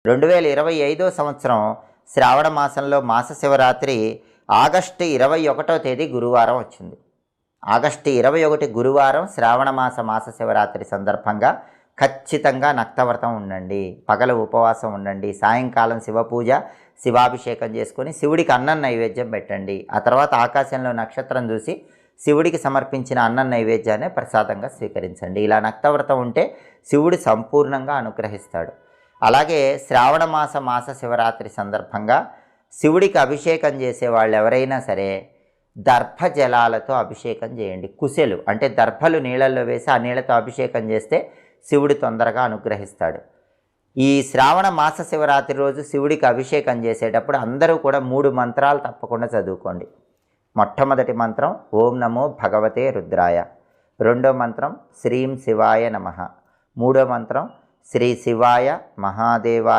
2025 సంవత్సరం శ్రావణ మాసంలో మాస శివరాత్రి ఆగస్టు 21వ తేదీ గురువారం వచ్చింది. ఆగస్టు 21 గురువారం శ్రావణ మాస శివరాత్రి సందర్భంగా ఖచ్చితంగా నక్తవ్రతం ఉండండి, పగలు ఉపవాసం ఉండండి, సాయంకాలం శివపూజ శివాభిషేకం చేసుకొని శివుడికి అన్నం నైవేద్యం పెట్టండి. ఆ తర్వాత ఆకాశంలో నక్షత్రం చూసి శివుడికి సమర్పించిన అన్నం నైవేద్యాన్ని ప్రసాదంగా స్వీకరించండి. ఇలా నక్తవ్రతం ఉంటే శివుడు సంపూర్ణంగా అనుగ్రహిస్తాడు. అలాగే శ్రావణ మాస శివరాత్రి సందర్భంగా శివుడికి అభిషేకం చేసే వాళ్ళు ఎవరైనా సరే దర్భ జలాలతో అభిషేకం చేయండి. కుశలు అంటే దర్భలు నీళ్ళల్లో వేసి ఆ నీళ్ళతో అభిషేకం చేస్తే శివుడు తొందరగా అనుగ్రహిస్తాడు. ఈ శ్రావణ మాస శివరాత్రి రోజు శివుడికి అభిషేకం చేసేటప్పుడు అందరూ కూడా 3 మంత్రాలు తప్పకుండా చదువుకోండి. మొట్టమొదటి మంత్రం ఓం నమో భగవతే రుద్రాయ, రెండో మంత్రం శ్రీం శివాయ నమః, మూడో మంత్రం శ్రీ శివాయ మహాదేవాయ